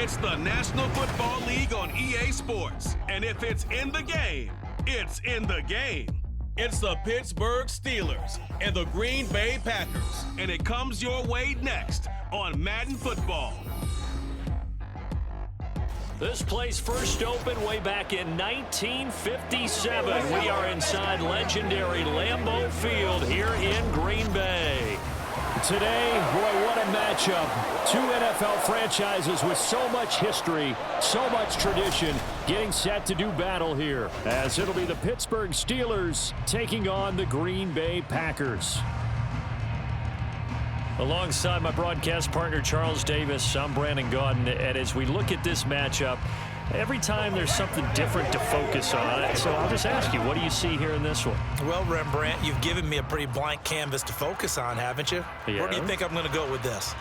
It's the National Football League on EA Sports. And if it's in the game, it's in the game. It's the Pittsburgh Steelers and the Green Bay Packers. And it comes your way next on Madden Football. This place first opened way back in 1957. We are inside legendary LamBeau Field here in Green Bay. Today, boy, what a matchup. Two NFL franchises with so much history, so much tradition, getting set to do battle here, as it'll be the Pittsburgh Steelers taking on the Green Bay Packers. Alongside my broadcast partner, Charles Davis, I'm Brandon Gaudin, and as we look at this matchup, every time there's something different to focus on. So I'll just ask you, what do you see here in this one? Well, Rembrandt, you've given me a pretty blank canvas to focus on, haven't you? Yeah. Where do you think I'm going to go with this?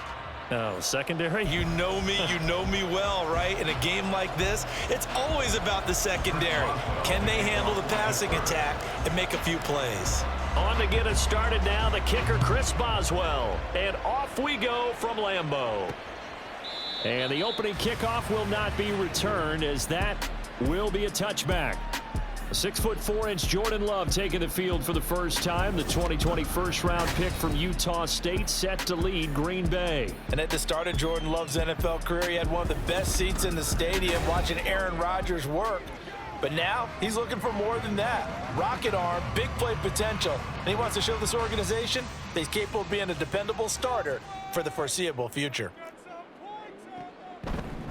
Oh, secondary? You know me well, right? In a game like this, it's always about the secondary. Can they handle the passing attack and make a few plays? On to get us started now, the kicker, Chris Boswell. And off we go from LamBeau. And the opening kickoff will not be returned, as that will be a touchback. 6'4" Jordan Love taking the field for the first time. The 2020 first-round pick from Utah State, set to lead Green Bay. And at the start of Jordan Love's NFL career, he had one of the best seats in the stadium watching Aaron Rodgers work. But now he's looking for more than that. Rocket arm, big play potential, and he wants to show this organization that he's capable of being a dependable starter for the foreseeable future.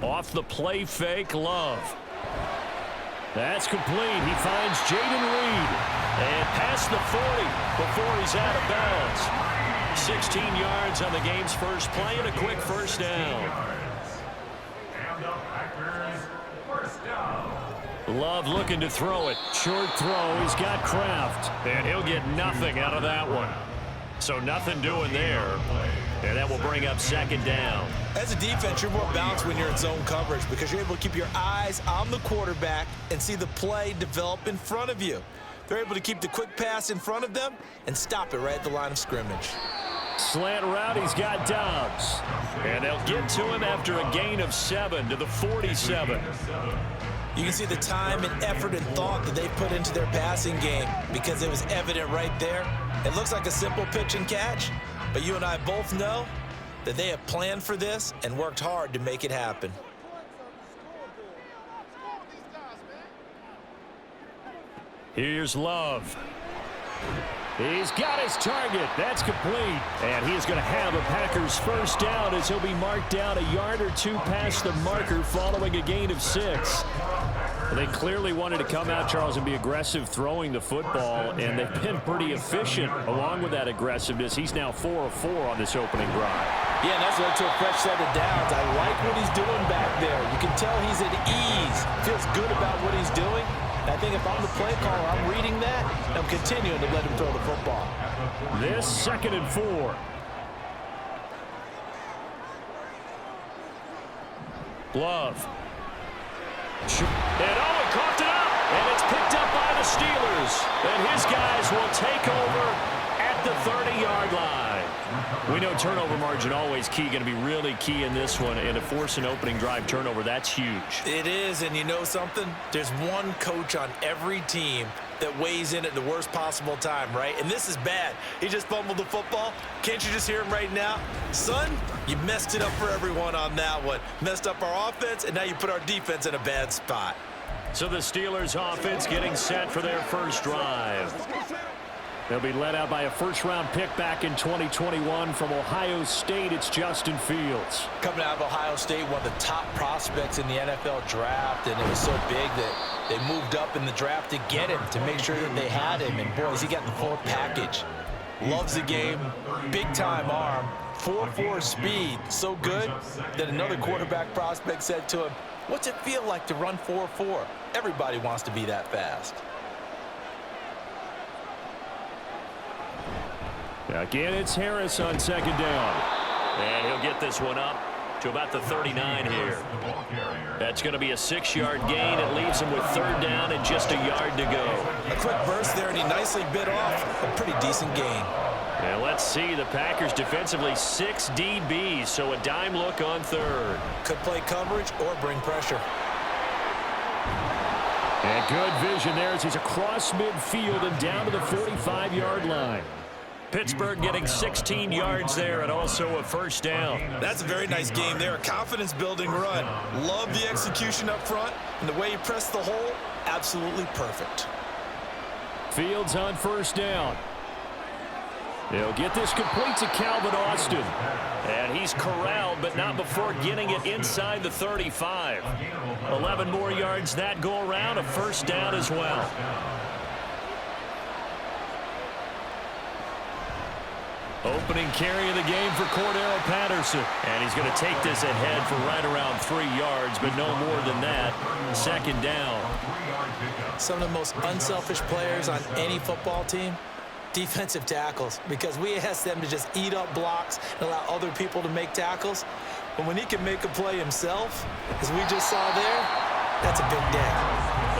Off the play fake, Love. That's complete. He finds Jaden Reed. And past the 40 before he's out of bounds. 16 yards on the game's first play and a quick first down. Love looking to throw it. Short throw. He's got Kraft. And he'll get nothing out of that one. So nothing doing there. And that will bring up second down. As a defense, you're more balanced when you're in zone coverage because you're able to keep your eyes on the quarterback and see the play develop in front of you. They're able to keep the quick pass in front of them and stop it right at the line of scrimmage. Slant route, he's got Dobbs. And they'll get to him after a gain of 7 to the 47. You can see the time and effort and thought that they put into their passing game because it was evident right there. It looks like a simple pitch and catch, but you and I both know that they have planned for this and worked hard to make it happen. Here's Love. He's got his target. That's complete. And he is going to have a Packers first down as he'll be marked down a yard or two past the marker following a gain of 6. They clearly wanted to come out, Charles, and be aggressive throwing the football, and they've been pretty efficient along with that aggressiveness. He's now 4 of 4 on this opening drive. Yeah, and that's led to a fresh set of downs. I like what he's doing back there. You can tell he's at ease, feels good about what he's doing. I think if I'm the play caller, I'm reading that, and I'm continuing to let him throw the football. This 2nd and 4. Love. And he coughed it up, and it's picked up by the Steelers. And his guys will take over at the 30-yard line. We know turnover margin always key, going to be really key in this one. And to force an opening drive turnover, that's huge. It is, and you know something? There's one coach on every team that weighs in at the worst possible time, right? And this is bad. He just fumbled the football. Can't you just hear him right now? Son, you messed it up for everyone on that one. Messed up our offense, and now you put our defense in a bad spot. So the Steelers offense getting set for their first drive. They'll be led out by a first-round pick back in 2021 from Ohio State. It's Justin Fields. Coming out of Ohio State, one of the top prospects in the NFL draft, and it was so big that they moved up in the draft to get him, to make sure that they had him. And, boys, he got the full package. Loves the game, big-time arm, 4.4 speed, so good that another quarterback prospect said to him, "What's it feel like to run 4.4? Everybody wants to be that fast." Again, it's Harris on second down. And he'll get this one up to about the 39 here. That's going to be a 6-yard gain. It leaves him with 3rd down and just a yard to go. A quick burst there, and he nicely bit off a pretty decent gain. And let's see, the Packers defensively 6 DBs, so a dime look on third. Could play coverage or bring pressure. And good vision there as he's across midfield and down to the 45-yard line. Pittsburgh getting 16 yards there and also a first down. That's a very nice game there. A confidence-building run. Love the execution up front, and the way he pressed the hole, absolutely perfect. Fields on first down. He'll get this complete to Calvin Austin. And he's corralled, but not before getting it inside the 35. 11 more yards that go around, a first down as well. Opening carry of the game for Cordero Patterson. And he's going to take this ahead for right around 3 yards, but no more than that. Second down. Some of the most unselfish players on any football team, defensive tackles, because we ask them to just eat up blocks and allow other people to make tackles. But when he can make a play himself, as we just saw there, that's a big day.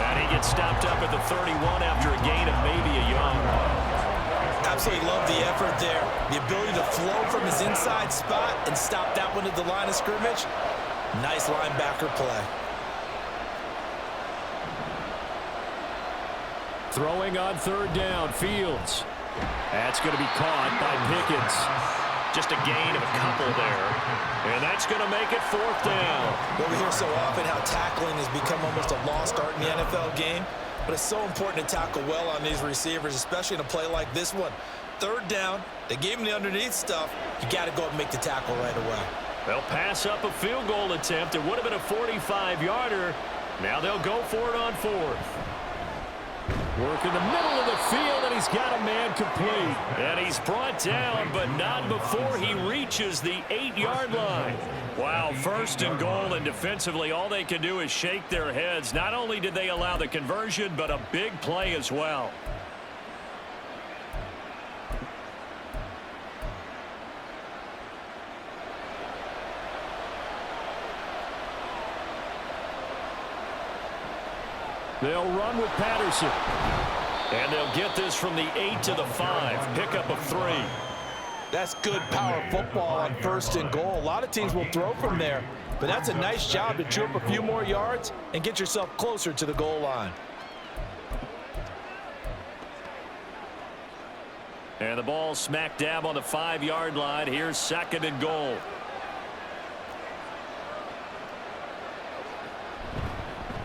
And he gets stopped up at the 31 after a gain of maybe a yard. Absolutely love the effort there. The ability to flow from his inside spot and stop that one at the line of scrimmage. Nice linebacker play. Throwing on third down, Fields. That's going to be caught by Pickens. Just a gain of a couple there. And that's going to make it fourth down. Well, we hear so often how tackling has become almost a lost art in the NFL game. But it's so important to tackle well on these receivers, especially in a play like this one. Third down, they gave him the underneath stuff. You got to go and make the tackle right away. They'll pass up a field goal attempt. It would have been a 45-yarder. Now they'll go for it on fourth. Work in the middle of the field, and he's got a man complete. And he's brought down, but not before he reaches the 8-yard line. Wow, first and goal, and defensively, all they can do is shake their heads. Not only did they allow the conversion, but a big play as well. They'll run with Patterson. And they'll get this from the 8 to the 5. Pickup of 3. That's good power football on first and goal. A lot of teams will throw from there, but that's a nice job to chew up a few more yards and get yourself closer to the goal line. And the ball smack dab on the 5-yard line. Here's second and goal.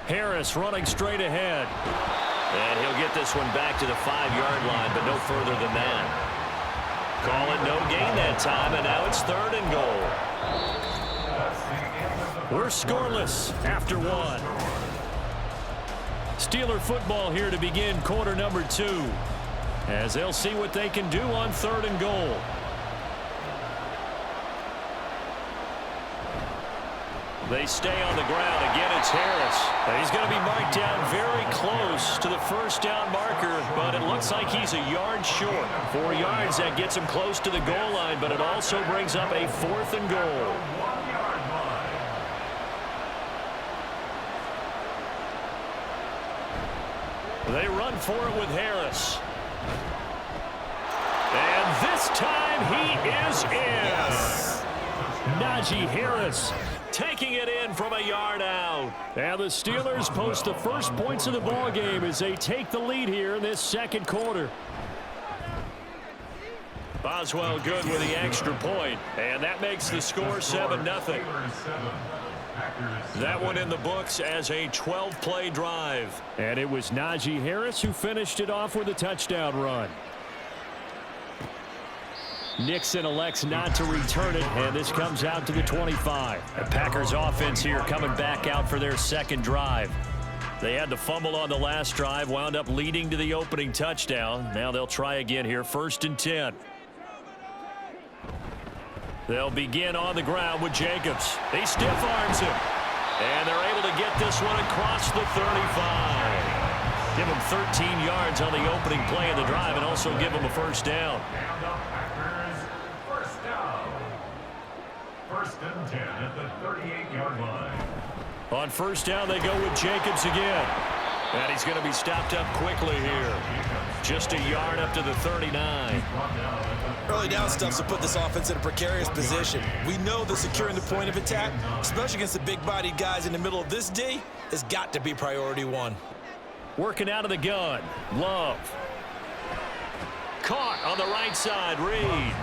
Harris running straight ahead. And he'll get this one back to the 5-yard line, but no further than that. Call it no gain that time, and now it's third and goal. We're scoreless after one. Steeler football here to begin quarter number 2. As they'll see what they can do on third and goal. They stay on the ground. Again, it's Harris. And he's going to be marked down very close to the first down marker, but it looks like he's a yard short. 4 yards, that gets him close to the goal line, but it also brings up a fourth and goal. They run for it with Harris. And this time he is in. Yes. Najee Harris taking it in from a yard out. And the Steelers post the first points of the ball game as they take the lead here in this second quarter. Boswell good with the extra point, and that makes the score 7-0. That one in the books as a 12-play drive. And it was Najee Harris who finished it off with a touchdown run. Nixon elects not to return it, and this comes out to the 25. The Packers offense here coming back out for their second drive. They had the fumble on the last drive, wound up leading to the opening touchdown. Now they'll try again here, 1st and 10. They'll begin on the ground with Jacobs. He stiff arms him, and they're able to get this one across the 35. Give him 13 yards on the opening play of the drive and also give him a first down. First and 10 at the 38-yard line. On first down, they go with Jacobs again. And he's going to be stopped up quickly here. Just a yard up to the 39. early down stuff to put this offense in a precarious position. We know that securing the point of attack, especially against the big-bodied guys in the middle of this D, has got to be priority one. Working out of the gun. Love. Caught on the right side. Reed.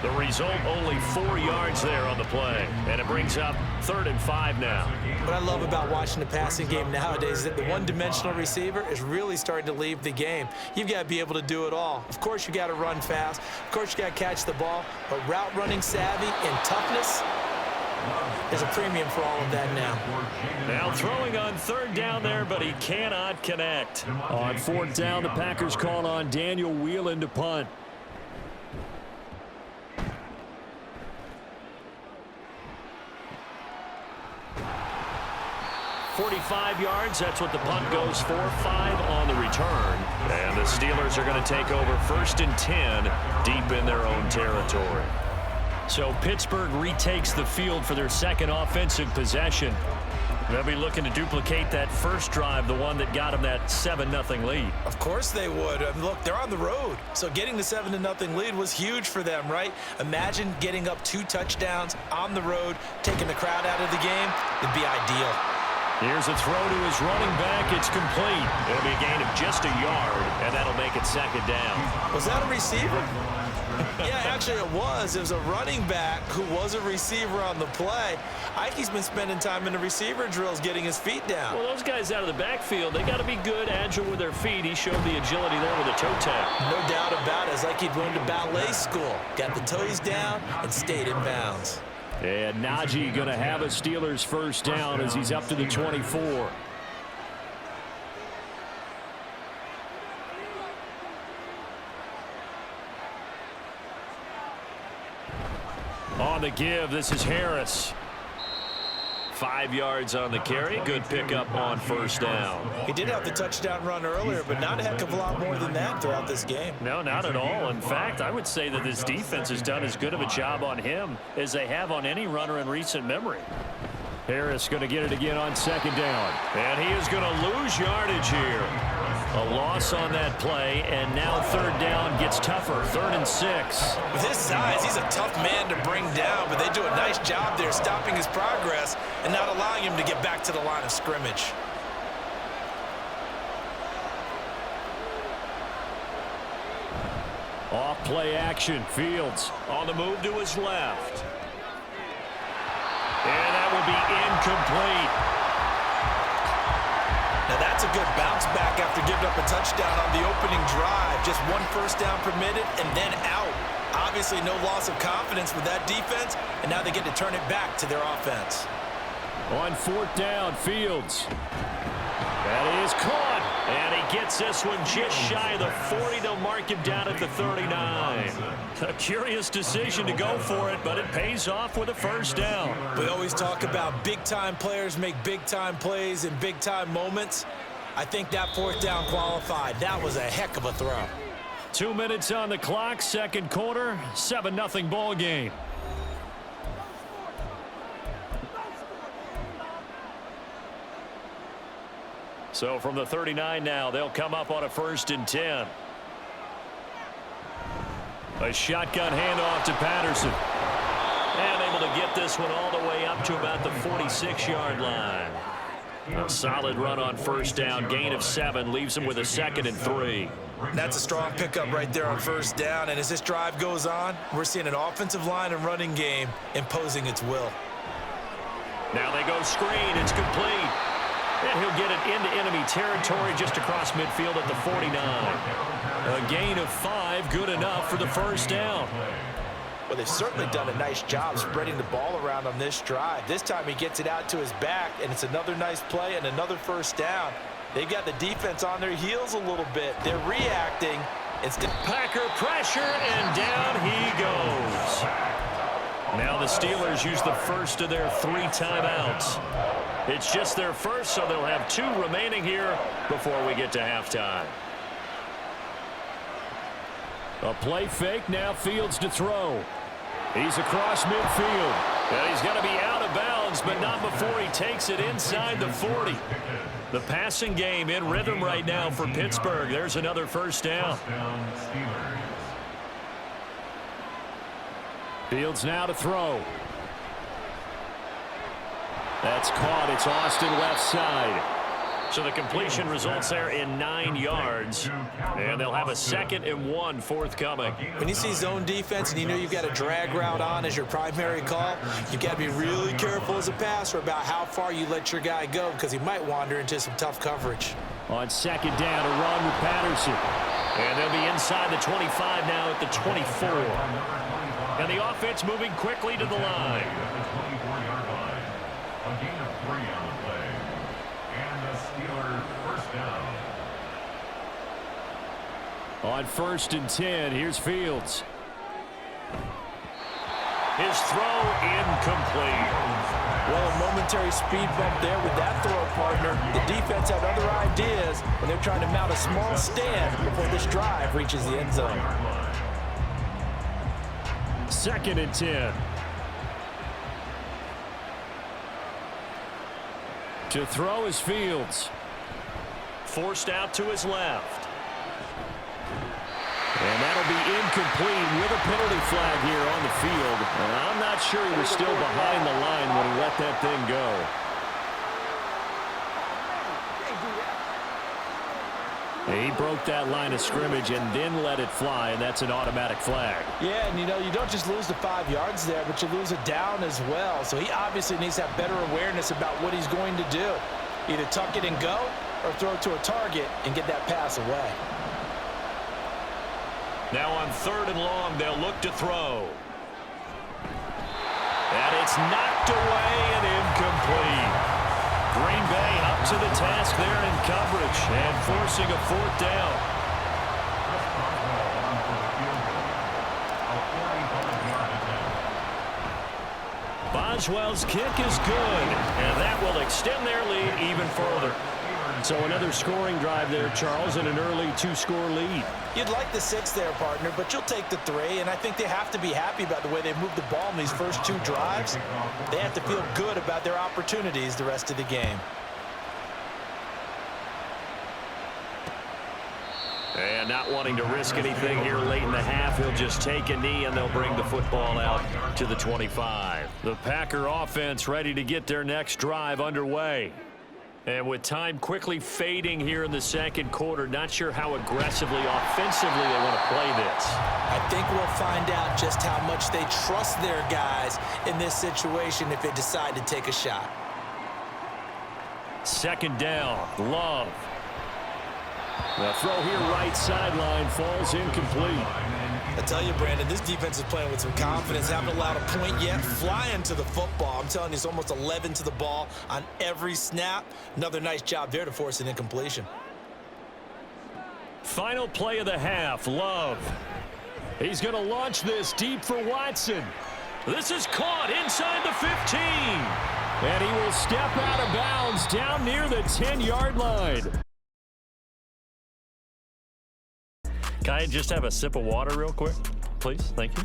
The result, only 4 yards there on the play. And it brings up 3rd and 5 now. What I love about watching the passing game nowadays is that the one-dimensional receiver is really starting to leave the game. You've got to be able to do it all. Of course, you got to run fast. Of course, you got to catch the ball. But route running savvy and toughness, there's a premium for all of that now. Now throwing on 3rd down there, but he cannot connect. On 4th down, the Packers call on Daniel Whelan to punt. 45 yards, that's what the punt goes for. 5 on the return. And the Steelers are going to take over 1st and 10 deep in their own territory. So Pittsburgh retakes the field for their 2nd offensive possession. They'll be looking to duplicate that first drive, the one that got them that 7-0 lead. Of course they would. Look, they're on the road. So getting the 7-0 lead was huge for them, right? Imagine getting up 2 touchdowns on the road, taking the crowd out of the game. It'd be ideal. Here's a throw to his running back. It's complete. It'll be a gain of just a yard, and that'll make it 2nd down. Was that a receiver? Yeah, actually it was. It was a running back who was a receiver on the play. Ike's been spending time in the receiver drills getting his feet down. Well, those guys out of the backfield, they got to be good, agile with their feet. He showed the agility there with a toe tap. No doubt about it. It's like he'd run to ballet school. Got the toes down and stayed in bounds. And Najee going to have a Steelers 1st down as he's up to the 24. On the give, this is Harris. 5 yards on the carry. Good pickup on 1st down. He did have the touchdown run earlier, but not a heck of a lot more than that throughout this game. No, not at all. In fact, I would say that this defense has done as good of a job on him as they have on any runner in recent memory. Harris going to get it again on 2nd down. And he is going to lose yardage here. A loss on that play, and now 3rd down gets tougher. 3rd and 6. With his size, he's a tough man to bring down, but they do a nice job there stopping his progress and not allowing him to get back to the line of scrimmage. Off play action. Fields on the move to his left. And that will be incomplete. Now that's a good bounce back after giving up a touchdown on the opening drive. Just 1 1st down permitted and then out. Obviously no loss of confidence with that defense, and now they get to turn it back to their offense. On 4th down, Fields. That is caught. And he gets this one just shy of the 40. They'll mark him down at the 39. A curious decision to go for it, but it pays off with a 1st down. We always talk about big-time players make big-time plays in big-time moments. I think that 4th down qualified. That was a heck of a throw. 2 minutes on the clock, 2nd quarter, 7-0 ball game. So from the 39 now, they'll come up on a 1st and 10. A shotgun handoff to Patterson. And able to get this one all the way up to about the 46-yard line. A solid run on 1st down, gain of 7, leaves him with a 2nd and 3. That's a strong pickup right there on 1st down, and as this drive goes on, we're seeing an offensive line and running game imposing its will. Now they go screen, it's complete. And he'll get it into enemy territory just across midfield at the 49. A gain of 5, good enough for the 1st down. Well, they've certainly done a nice job spreading the ball around on this drive. This time he gets it out to his back, and it's another nice play and another 1st down. They've got the defense on their heels a little bit. They're reacting. Packer pressure, and down he goes. Now the Steelers use the first of their 3 timeouts. It's just their first, so they'll have 2 remaining here before we get to halftime. A play fake, now Fields to throw. He's across midfield. And he's going to be out of bounds, but not before he takes it inside the 40. The passing game in rhythm right now for Pittsburgh. There's another 1st down. Fields now to throw. That's caught. It's Austin left side. So the completion results there in 9 yards. And they'll have a 2nd and 1 forthcoming. When you see zone defense and you know you've got a drag route on as your primary call, you've got to be really careful as a passer about how far you let your guy go because he might wander into some tough coverage. On 2nd down, a run with Patterson. And they'll be inside the 25 now at the 24. And the offense moving quickly to the line. A gain of 3 on the play. And the Steelers first down. On 1st and 10, here's Fields. His throw incomplete. Well, a momentary speed bump there with that throw, partner. The defense had other ideas when they're trying to mount a small stand before this drive reaches the end zone. 2nd and 10. To throw is Fields. Forced out to his left. And that'll be incomplete with a penalty flag here on the field. And I'm not sure he was still behind the line when he let that thing go. He broke that line of scrimmage and then let it fly, and that's an automatic flag. Yeah, and you know, you don't just lose the 5 yards there, but you lose it down as well. So he obviously needs to have better awareness about what he's going to do. Either tuck it and go or throw it to a target and get that pass away. Now on 3rd and long, they'll look to throw. And it's knocked away and incomplete. Green Bay up to the task there in coverage and forcing a 4th down. Boswell's kick is good, and that will extend their lead even further. So another scoring drive there, Charles, and an early 2-score lead. You'd like the 6 there, partner, but you'll take the 3, and I think they have to be happy about the way they moved the ball in these first 2 drives. They have to feel good about their opportunities the rest of the game. And not wanting to risk anything here late in the half, he'll just take a knee, and they'll bring the football out to the 25. The Packer offense ready to get their next drive underway. And with time quickly fading here in the 2nd quarter, not sure how aggressively, offensively they want to play this. I think we'll find out just how much they trust their guys in this situation if they decide to take a shot. 2nd down, Love. The throw here right sideline falls incomplete. I tell you, Brandon, this defense is playing with some confidence. Haven't allowed a point yet. Flying to the football. I'm telling you, it's almost 11 to the ball on every snap. Another nice job there to force an incompletion. Final play of the half, Love. He's going to launch this deep for Watson. This is caught inside the 15. And he will step out of bounds down near the 10-yard line. Can I just have a sip of water real quick, please? Thank you.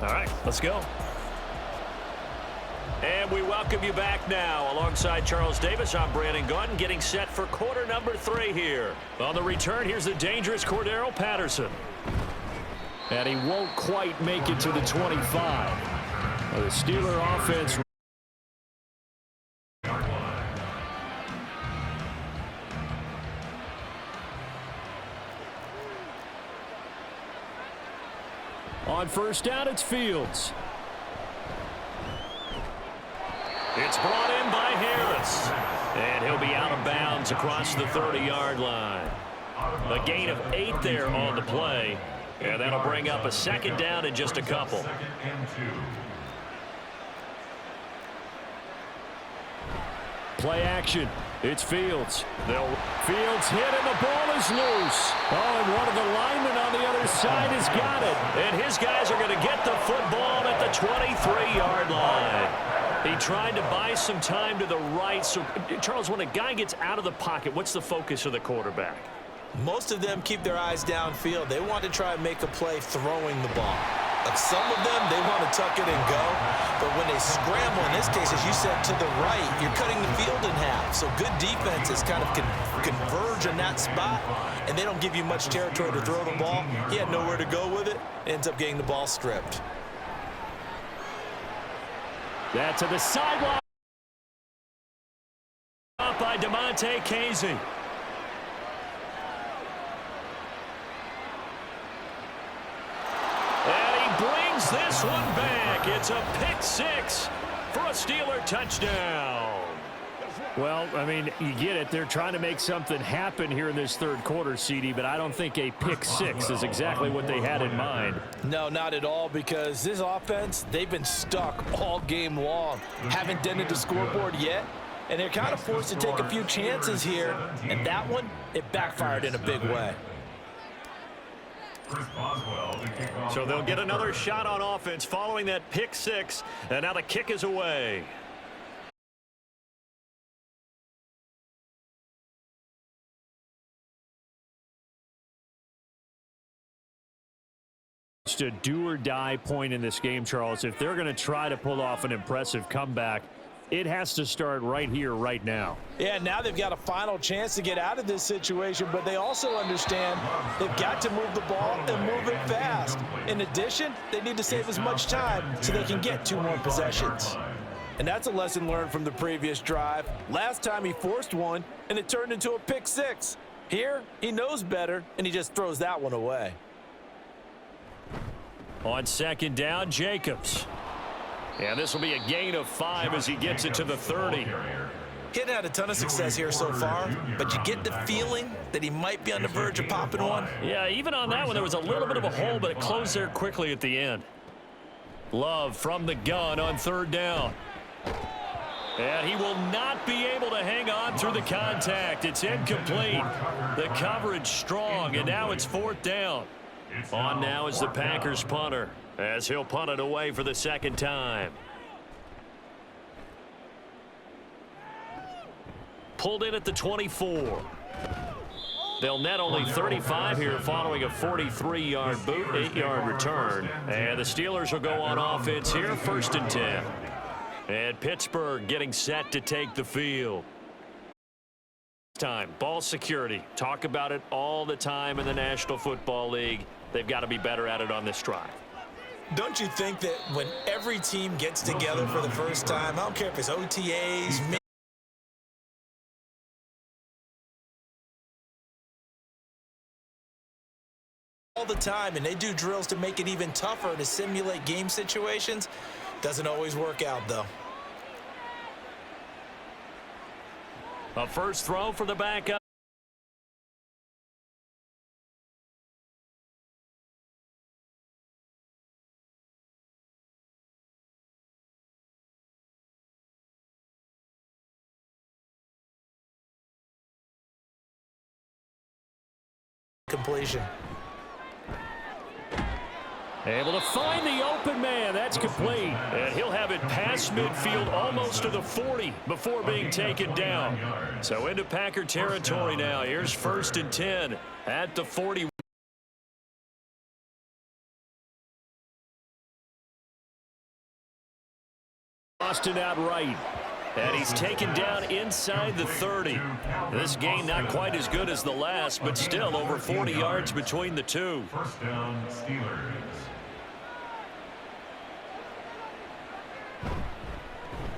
All right, let's go. And we welcome you back now. Alongside Charles Davis, I'm Brandon Gaudin, getting set for quarter number 3 here. On the return, here's the dangerous Cordero Patterson. And he won't quite make it to the 25. The Steeler offense. On 1st down, it's Fields. It's brought in by Harris. And he'll be out of bounds across the 30-yard line. A gain of 8 there on the play. And that'll bring up a 2nd down in just a couple. Play action. It's Fields. Fields hit and the ball is loose. Oh, and one of the linemen on the other side has got it. And his guys are going to get the football at the 23-yard line. He tried to buy some time to the right. So, Charles, when a guy gets out of the pocket, what's the focus of the quarterback? Most of them keep their eyes downfield. They want to try and make a play throwing the ball. Like some of them, they want to tuck it and go. But when they scramble, in this case, as you said, to the right, you're cutting the field in half. So good defenses kind of can converge in that spot, and they don't give you much territory to throw the ball. He had nowhere to go with it, ends up getting the ball stripped. That to the sideline by DeMonte Casey. And he brings this one back. It's a pick six for a Steeler touchdown. Well, I mean, you get it. They're trying to make something happen here in this third quarter, CD, but I don't think a pick six is exactly what they had in mind. No, not at all, because this offense, they've been stuck all game long. Haven't dented the scoreboard yet, and they're kind of forced to take a few chances here, and that one, it backfired in a big way. So they'll get another shot on offense following that pick six, and now the kick is away. It's a do-or-die point in this game, Charles. If they're going to try to pull off an impressive comeback, it has to start right here, right now. Yeah, now they've got a final chance to get out of this situation, but they also understand they've got to move the ball and move it fast. In addition, they need to save as much time so they can get 2 more possessions. And that's a lesson learned from the previous drive. Last time he forced one, and it turned into a pick six. Here, he knows better, and he just throws that one away. On second down, Jacobs. And this will be a gain of 5 as he gets it to the 30. He hasn't had a ton of success here so far, but you get the feeling that he might be on the verge of popping one. Yeah, even on that one, there was a little bit of a hole, but it closed there quickly at the end. Love from the gun on third down. And he will not be able to hang on through the contact. It's incomplete. The coverage strong, and now it's fourth down. On now is the Packers punter, as he'll punt it away for the second time. Pulled in at the 24. They'll net only 35 here following a 43-yard boot, 8-yard return. And the Steelers will go on offense here, first and 10. And Pittsburgh getting set to take the field. Time, ball security. Talk about it all the time in the National Football League. They've got to be better at it on this drive. Don't you think that when every team gets together for the first time, I don't care if it's OTAs, all the time, and they do drills to make it even tougher to simulate game situations, doesn't always work out, though. A first throw for the backup. Completion. Able to find the open man. That's complete. And he'll have it past midfield almost to the 40 before being taken down. So into Packer territory now. Here's first and 10 at the 40. Austin outright. And he's taken down inside the 30. This game not quite as good as the last, but still over 40 yards between the two. First down, Steelers.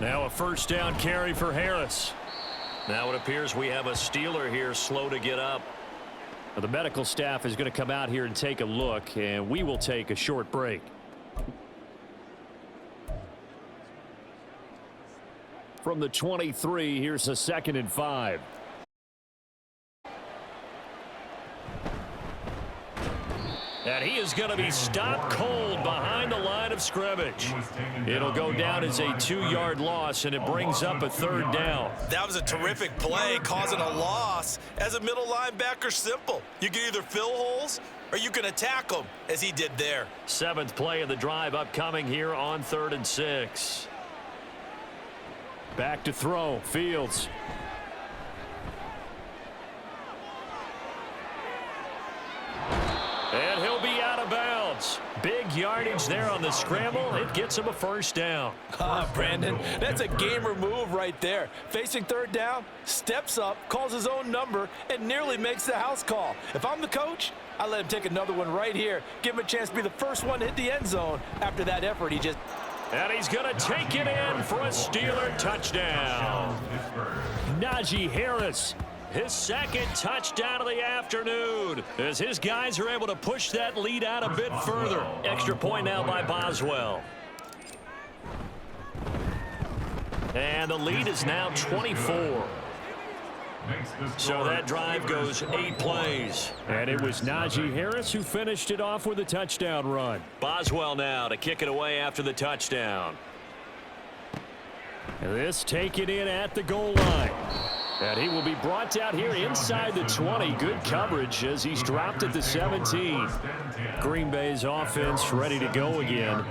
Now a first down carry for Harris. Now it appears we have a Steeler here slow to get up. Now the medical staff is going to come out here and take a look, and we will take a short break. From the 23, here's a second and 5. And he is going to be stopped cold behind the line of scrimmage. It'll go down as a 2-yard loss, and it brings up a third down. That was a terrific play, causing a loss. As a middle linebacker, simple. You can either fill holes or you can attack them, as he did there. 7th play of the drive upcoming here on 3rd and 6. Back to throw, Fields. And he'll be out of bounds. Big yard. yardage there on the scramble. It gets him a first down. Brandon, that's a gamer move right there. Facing third down, steps up, calls his own number, and nearly makes the house call. If I'm the coach, I let him take another one right here. Give him a chance to be the first one to hit the end zone after that effort he just... And he's going to take it in for a Steeler touchdown. Najee Harris, his second touchdown of the afternoon, as his guys are able to push that lead out a bit further. Extra point now by Boswell. And the lead is now 24. So that drive goes 8 plays. And it was Najee Harris who finished it off with a touchdown run. Boswell now to kick it away after the touchdown. This taken in at the goal line. And he will be brought down here inside the 20. Good coverage as he's dropped at the 17. Green Bay's offense ready to go again.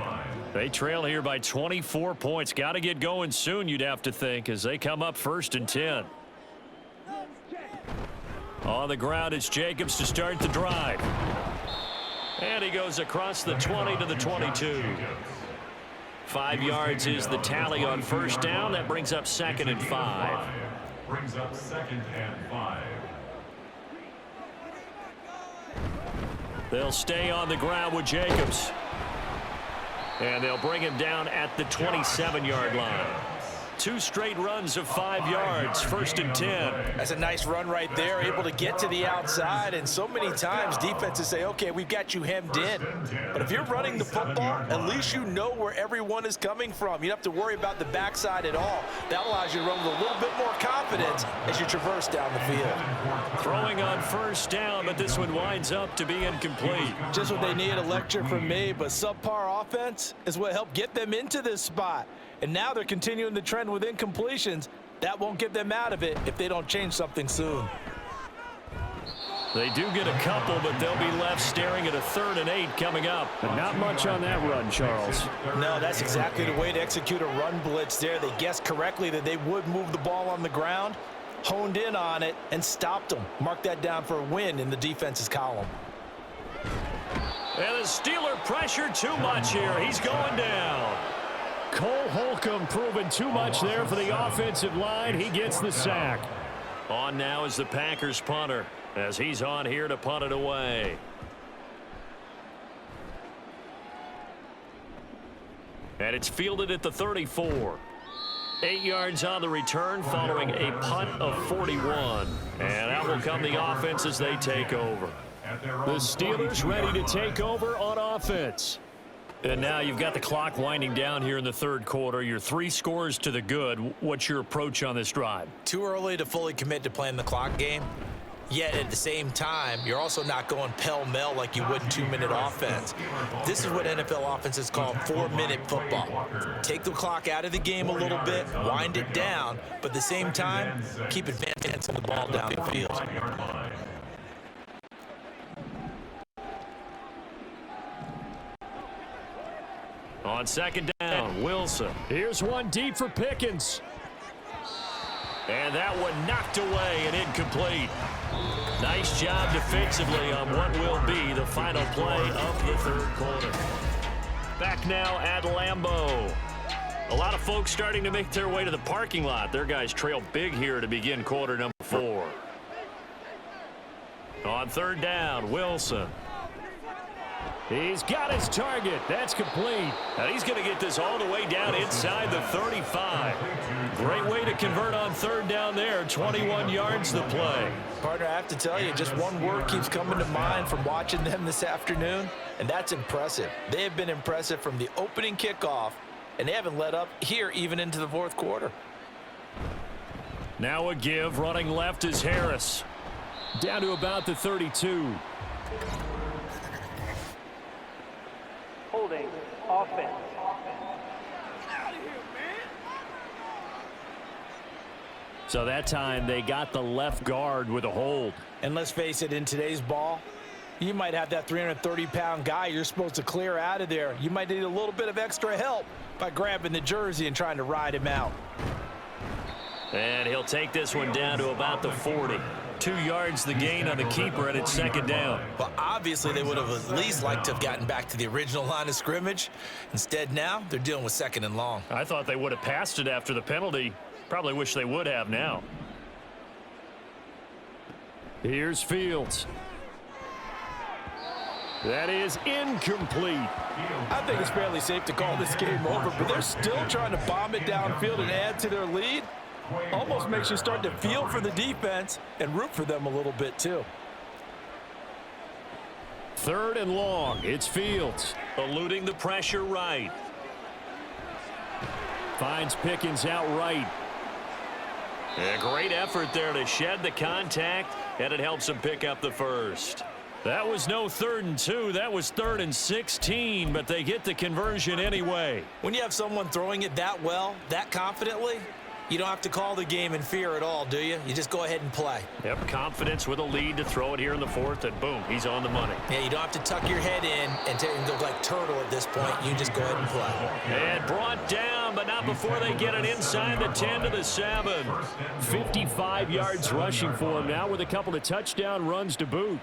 They trail here by 24 points. Got to get going soon, you'd have to think, as they come up 1st and 10. On the ground, it's Jacobs to start the drive. And he goes across the 20 to the 22. 5 yards is the tally on first down. That brings up 2nd and 5. Brings up 2nd and 5. They'll stay on the ground with Jacobs. And they'll bring him down at the 27-yard line. 2 straight runs of 5 yards, 1st and 10. That's a nice run right there, able to get to the outside. And so many times defenses say, okay, we've got you hemmed in. But if you're running the football, at least you know where everyone is coming from. You don't have to worry about the backside at all. That allows you to run with a little bit more confidence as you traverse down the field. Throwing on first down, but this one winds up to be incomplete. Just what they need, a lecture from me, but subpar offense is what helped get them into this spot. And now they're continuing the trend with incompletions. That won't get them out of it if they don't change something soon. They do get a couple, but they'll be left staring at a 3rd and 8 coming up. But not much on that run, Charles. No, that's exactly the way to execute a run blitz there. They guessed correctly that they would move the ball on the ground, honed in on it, and stopped them. Mark that down for a win in the defense's column. And the Steeler pressure too much here. He's going down. Cole Holcomb proving too much there for the offensive line. He gets the sack. On now is the Packers punter, as he's on here to punt it away. And it's fielded at the 34. 8 yards on the return following a punt of 41. And out will come the offense as they take over. The Steelers ready to take over on offense. And now you've got the clock winding down here in the 3rd quarter. You're 3 scores to the good. What's your approach on this drive? Too early to fully commit to playing the clock game. Yet at the same time, you're also not going pell-mell like you would in 2-minute offense. This is what NFL offenses call 4-minute football. Take the clock out of the game a little bit, wind it down, but at the same time, keep advancing the ball down the field. On 2nd down, Wilson. Here's one deep for Pickens. And that one knocked away and incomplete. Nice job defensively on what will be the final play of the 3rd quarter. Back now at LamBeau. A lot of folks starting to make their way to the parking lot. Their guys trail big here to begin quarter number 4. On 3rd down, Wilson. He's got his target. That's complete. And he's going to get this all the way down inside the 35. Great way to convert on 3rd down there. 21 yards the play. Partner, I have to tell you, just one word keeps coming to mind from watching them this afternoon, and that's impressive. They have been impressive from the opening kickoff, and they haven't let up here even into the 4th quarter. Now a give. Running left is Harris. Down to about the 32. Holding offense. So that time they got the left guard with a hold. And let's face it, in today's ball, you might have that 330-pound guy you're supposed to clear out of there. You might need a little bit of extra help by grabbing the jersey and trying to ride him out. And he'll take this one down to about the 40. 2 yards the gain on the keeper, and it's second down. Well, obviously they would have at least liked to have gotten back to the original line of scrimmage. Instead now, they're dealing with second and long. I thought they would have passed it after the penalty. Probably wish they would have now. Here's Fields. That is incomplete. I think it's fairly safe to call this game over, but they're still trying to bomb it downfield and add to their lead. Almost makes you start to feel for the defense and root for them a little bit too. Third and long. It's Fields. Eluding the pressure right. Finds Pickens out right. A great effort there to shed the contact, and it helps him pick up the first. That was no 3rd and 2. That was 3rd and 16, but they get the conversion anyway. When you have someone throwing it that well, that confidently, you don't have to call the game in fear at all, do you? You just go ahead and play. Yep, confidence with a lead to throw it here in the 4th, and boom, he's on the money. Yeah, you don't have to tuck your head in and look like turtle at this point. You just go ahead and play. And brought down, but not before they get it inside the 10 to the 7. 55 yards rushing for him now with a couple of touchdown runs to boot.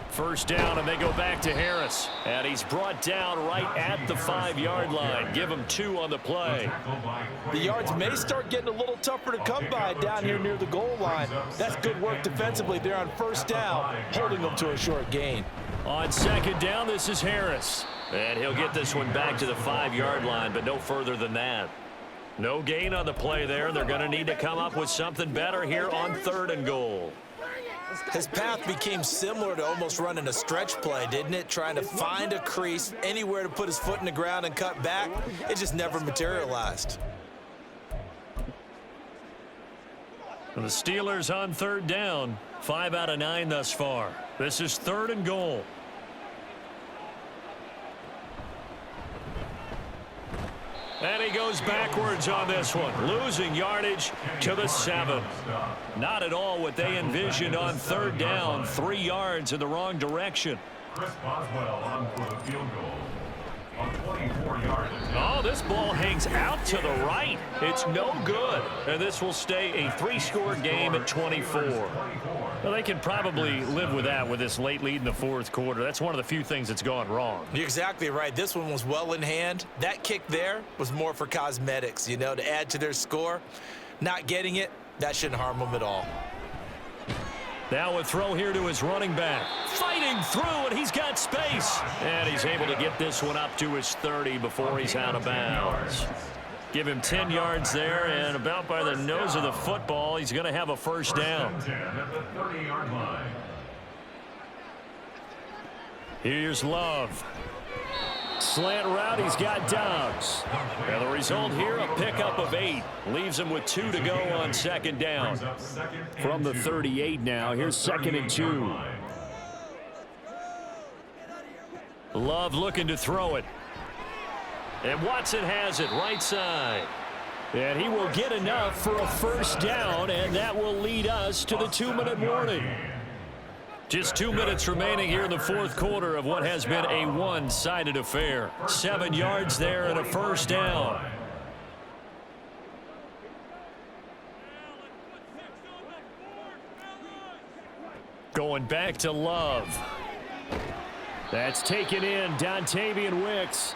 First down, and they go back to Harris. And he's brought down right at the 5-yard line. Give him 2 on the play. The yards may start getting a little tougher to come by down here near the goal line. That's good work defensively there on first down, holding them to a short gain. On second down, this is Harris. And he'll get this one back to the 5-yard line, but no further than that. No gain on the play there. They're going to need to come up with something better here on 3rd and goal. His path became similar to almost running a stretch play, didn't it? Trying to find a crease, anywhere to put his foot in the ground and cut back. It just never materialized. The Steelers on 3rd down. 5 out of 9 thus far. This is 3rd and goal. And he goes backwards on this one, losing yardage to the 7. Not at all what they envisioned on 3rd down. 3 yards in the wrong direction. Chris Boswell on for the field goal. A 24-yard attempt. Oh, this ball hangs out to the right. It's no good. And this will stay a 3-score game at 24. Well, they can probably live with that with this late lead in the 4th quarter. That's one of the few things that's gone wrong. You're exactly right. This one was well in hand. That kick there was more for cosmetics, you know, to add to their score. Not getting it, that shouldn't harm them at all. Now a throw here to his running back. Fighting through, and he's got space. And he's able to get this one up to his 30 before he's out of bounds. Give him 10 yards there, and about by the nose of the football, he's going to have a first down. Here's Love. Slant route, he's got Dobbs. And the result here, a pickup of 8. Leaves him with 2 to go on second down. From the 38 now, here's 2nd and 2. Love looking to throw it. And Watson has it right side. And he will get enough for a first down, and that will lead us to the 2-minute warning. Just 2 minutes remaining here in the 4th quarter of what has been a one-sided affair. 7 yards there and a first down. Going back to Love. That's taken in, Dontavian Wicks.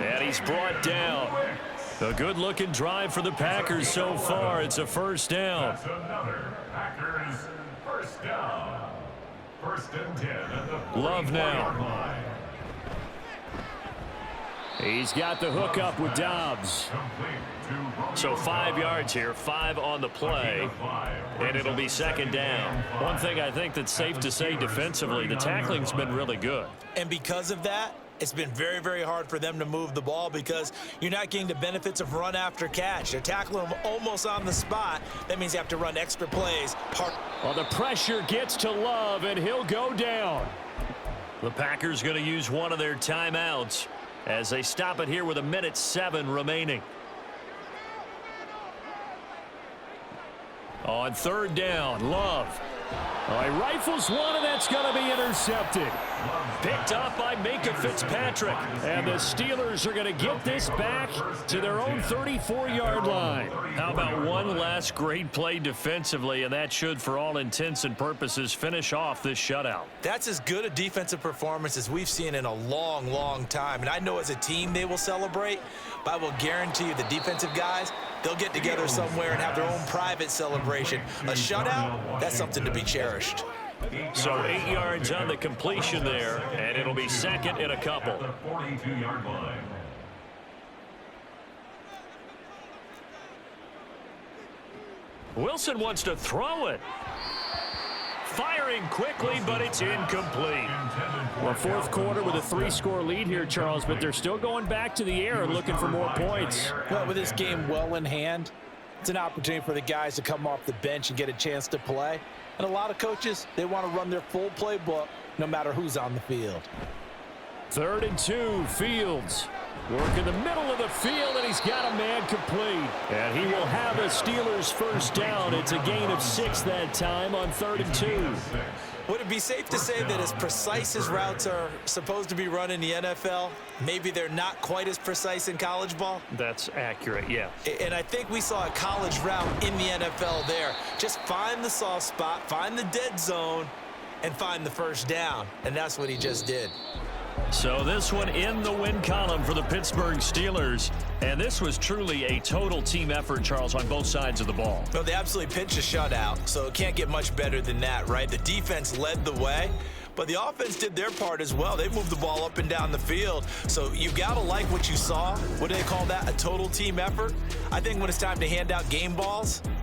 And he's brought down. A good-looking drive for the Packers so far. It's a first down. That's another Packers first down. 1st and 10 at the Love now. line. He's got the hook up with Dobbs. So 5 yards here, 5 on the play, and it'll be second down. One thing I think that's safe to say defensively, the tackling's been really good. And because of that, it's been very, very hard for them to move the ball because you're not getting the benefits of run after catch. They're tackling them almost on the spot. That means you have to run extra plays. Well, the pressure gets to Love, and he'll go down. The Packers going to use one of their timeouts as they stop it here with 1:07 remaining. On 3rd down, Love. Oh, he rifles one, and that's going to be intercepted. Picked off by Minka Fitzpatrick. And the Steelers are going to get this back to their own 34-yard line. How about one last great play defensively, and that should, for all intents and purposes, finish off this shutout. That's as good a defensive performance as we've seen in a long, long time. And I know as a team they will celebrate, but I will guarantee you the defensive guys, they'll get together somewhere and have their own private celebration. A shutout, that's something to be cherished. So 8 yards on the completion there, and it'll be second and a couple. 42-yard line. Wilson wants to throw it. Firing quickly, but it's incomplete. Well, fourth quarter with a 3-score lead here, Charles, but they're still going back to the air and looking for more points. Well, with this game well in hand, it's an opportunity for the guys to come off the bench and get a chance to play. And a lot of coaches, they want to run their full playbook no matter who's on the field. 3rd and 2, Fields. Work in the middle of the field, and he's got a man complete. And he will have a Steelers first down. It's a gain of 6 that time on 3rd and 2. Would it be safe to say that as precise as routes are supposed to be run in the NFL, maybe they're not quite as precise in college ball? That's accurate, yeah. And I think we saw a college route in the NFL there. Just find the soft spot, find the dead zone, and find the first down. And that's what he just did. So this one in the win column for the Pittsburgh Steelers. And this was truly a total team effort, Charles, on both sides of the ball. Well, they absolutely pitched a shutout, so it can't get much better than that, right? The defense led the way, but the offense did their part as well. They moved the ball up and down the field. So you got to like what you saw. What do they call that? A total team effort? I think when it's time to hand out game balls,